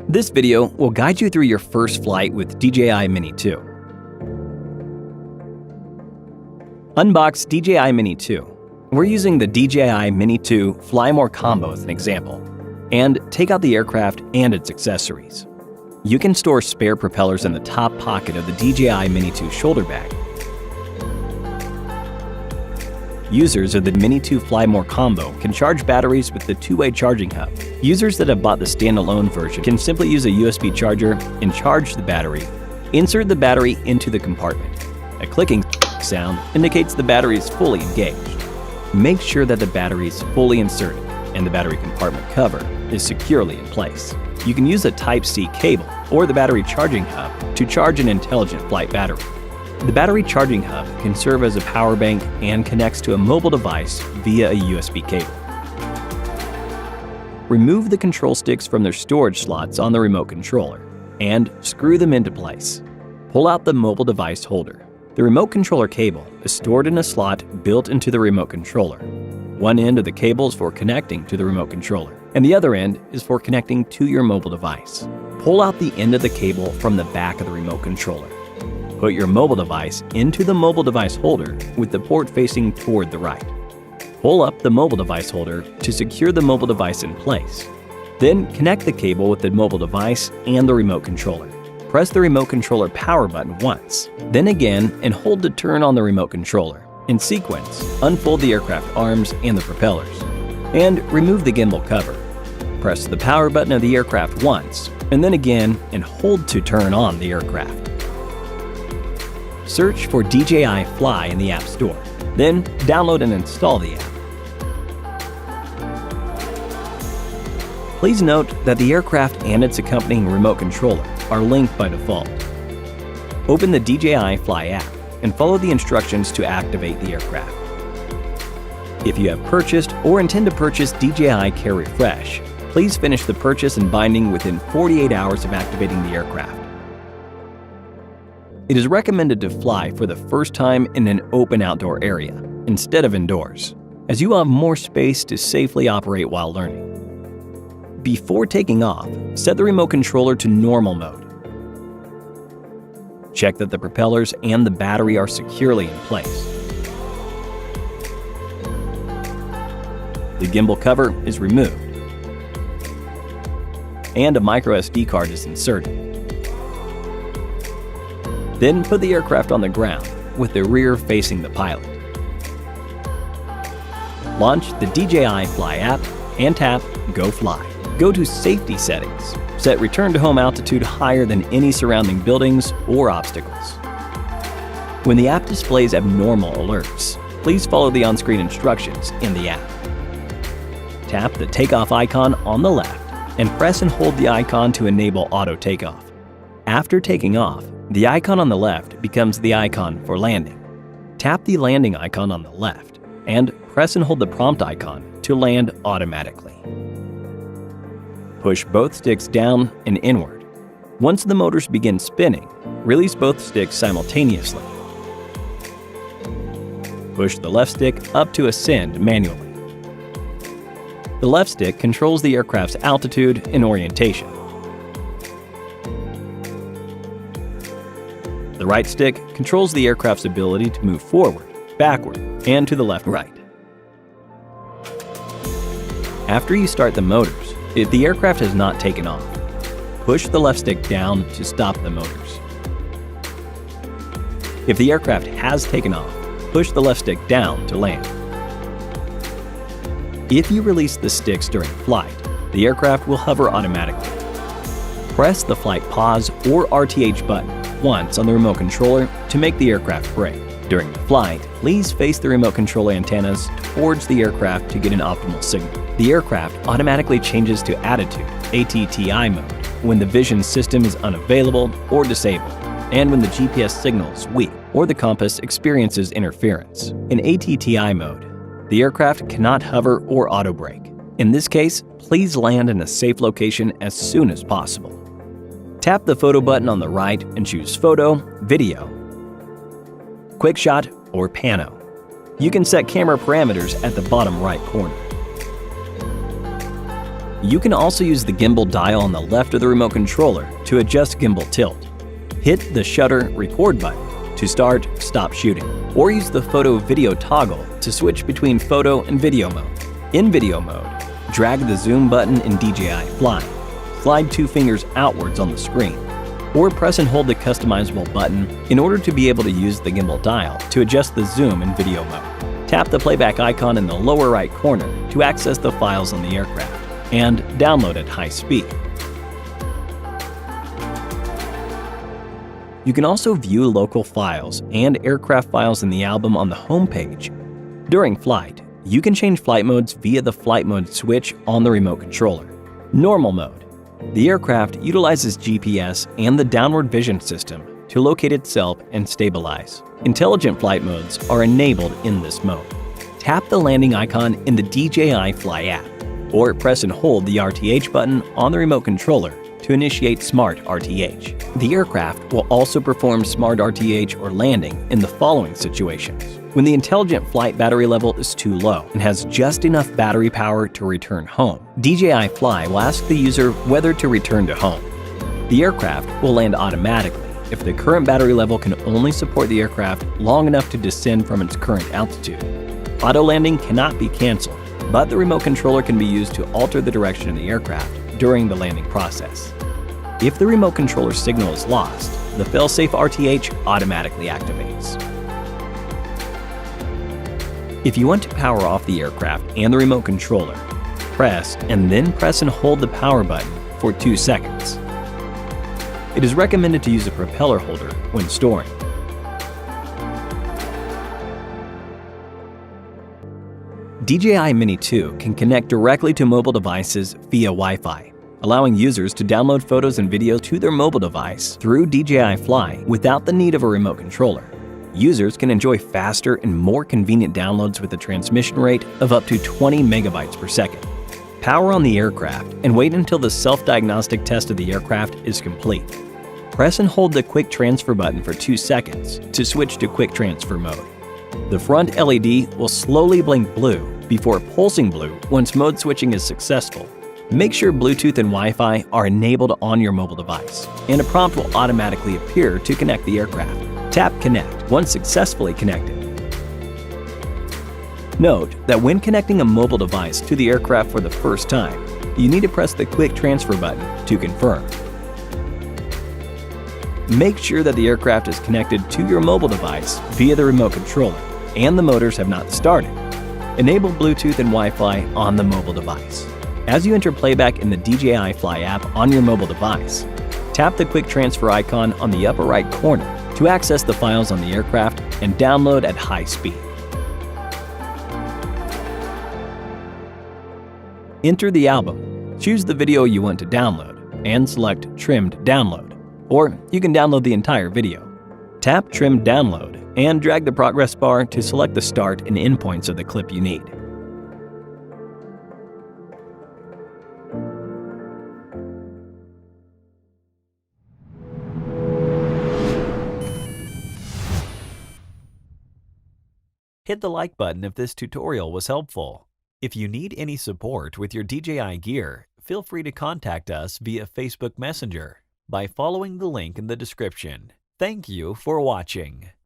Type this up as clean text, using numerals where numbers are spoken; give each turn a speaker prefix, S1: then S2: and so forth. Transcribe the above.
S1: This video will guide you through your first flight with DJI Mini 2. Unbox DJI Mini 2. We're using the DJI Mini 2 Fly More combo as an example, and take out the aircraft and its accessories. You can store spare propellers in the top pocket of the DJI Mini 2 shoulder bag. Users of the Mini 2 Fly More combo can charge batteries with the two-way charging hub. Users that have bought the standalone version can simply use a USB charger and charge the battery. Insert the battery into the compartment. A clicking sound indicates the battery is fully engaged. Make sure that the battery is fully inserted and the battery compartment cover is securely in place. You can use a Type-C cable or the battery charging hub to charge an intelligent flight battery. The battery charging hub can serve as a power bank and connects to a mobile device via a USB cable. Remove the control sticks from their storage slots on the remote controller and screw them into place. Pull out the mobile device holder. The remote controller cable is stored in a slot built into the remote controller. One end of the cable is for connecting to the remote controller, and the other end is for connecting to your mobile device. Pull out the end of the cable from the back of the remote controller. Put your mobile device into the mobile device holder with the port facing toward the right. Pull up the mobile device holder to secure the mobile device in place. Then connect the cable with the mobile device and the remote controller. Press the remote controller power button once, then again and hold to turn on the remote controller. In sequence, unfold the aircraft arms and the propellers, and remove the gimbal cover. Press the power button of the aircraft once, and then again and hold to turn on the aircraft. Search for DJI Fly in the App Store, then download and install the app. Please note that the aircraft and its accompanying remote controller are linked by default. Open the DJI Fly app and follow the instructions to activate the aircraft. If you have purchased or intend to purchase DJI Care Refresh, please finish the purchase and binding within 48 hours of activating the aircraft. It is recommended to fly for the first time in an open outdoor area instead of indoors, as you will have more space to safely operate while learning. Before taking off, set the remote controller to normal mode. Check that the propellers and the battery are securely in place. The gimbal cover is removed, and a microSD card is inserted. Then put the aircraft on the ground with the rear facing the pilot. Launch the DJI Fly app and tap Go Fly. Go to Safety Settings. Set Return to Home Altitude higher than any surrounding buildings or obstacles. When the app displays abnormal alerts, please follow the on-screen instructions in the app. Tap the takeoff icon on the left and press and hold the icon to enable auto takeoff. After taking off, the icon on the left becomes the icon for landing. Tap the landing icon on the left and press and hold the prompt icon to land automatically. Push both sticks down and inward. Once the motors begin spinning, release both sticks simultaneously. Push the left stick up to ascend manually. The left stick controls the aircraft's altitude and orientation. The right stick controls the aircraft's ability to move forward, backward, and to the left-right. After you start the motors, if the aircraft has not taken off, push the left stick down to stop the motors. If the aircraft has taken off, push the left stick down to land. If you release the sticks during flight, the aircraft will hover automatically. Press the flight pause or RTH button once on the remote controller to make the aircraft brake. During the flight, please face the remote control antennas towards the aircraft to get an optimal signal. The aircraft automatically changes to attitude, ATTI mode, when the vision system is unavailable or disabled, and when the GPS signal is weak or the compass experiences interference. In ATTI mode, the aircraft cannot hover or auto brake. In this case, please land in a safe location as soon as possible. Tap the photo button on the right and choose Photo, Video, Quick Shot, or Pano. You can set camera parameters at the bottom right corner. You can also use the gimbal dial on the left of the remote controller to adjust gimbal tilt. Hit the shutter record button to start, stop shooting, or use the photo-video toggle to switch between photo and video mode. In video mode, drag the zoom button in DJI Fly. Slide 2 fingers outwards on the screen, or press and hold the customizable button in order to be able to use the gimbal dial to adjust the zoom in video mode. Tap the playback icon in the lower right corner to access the files on the aircraft and download at high speed. You can also view local files and aircraft files in the album on the home page. During flight, you can change flight modes via the flight mode switch on the remote controller. Normal mode. The aircraft utilizes GPS and the downward vision system to locate itself and stabilize. Intelligent flight modes are enabled in this mode. Tap the landing icon in the DJI Fly app, or press and hold the RTH button on the remote controller to initiate Smart RTH. The aircraft will also perform Smart RTH or landing in the following situations. When the intelligent flight battery level is too low and has just enough battery power to return home, DJI Fly will ask the user whether to return to home. The aircraft will land automatically if the current battery level can only support the aircraft long enough to descend from its current altitude. Auto landing cannot be canceled, but the remote controller can be used to alter the direction of the aircraft during the landing process. If the remote controller signal is lost, the failsafe RTH automatically activates. If you want to power off the aircraft and the remote controller, press and hold the power button for 2 seconds. It is recommended to use a propeller holder when storing. DJI Mini 2 can connect directly to mobile devices via Wi-Fi, allowing users to download photos and videos to their mobile device through DJI Fly without the need of a remote controller. Users can enjoy faster and more convenient downloads with a transmission rate of up to 20 megabytes per second. Power on the aircraft and wait until the self-diagnostic test of the aircraft is complete. Press and hold the Quick Transfer button for 2 seconds to switch to Quick Transfer mode. The front LED will slowly blink blue before pulsing blue once mode switching is successful. Make sure Bluetooth and Wi-Fi are enabled on your mobile device, and a prompt will automatically appear to connect the aircraft. Tap Connect once successfully connected. Note that when connecting a mobile device to the aircraft for the first time, you need to press the Quick Transfer button to confirm. Make sure that the aircraft is connected to your mobile device via the remote controller and the motors have not started. Enable Bluetooth and Wi-Fi on the mobile device. As you enter playback in the DJI Fly app on your mobile device, tap the Quick Transfer icon on the upper right corner to access the files on the aircraft and download at high speed. Enter the album, choose the video you want to download, and select Trimmed Download, or you can download the entire video. Tap Trimmed Download and drag the progress bar to select the start and end points of the clip you need. Hit the like button if this tutorial was helpful. If you need any support with your DJI gear, feel free to contact us via Facebook Messenger by following the link in the description. Thank you for watching.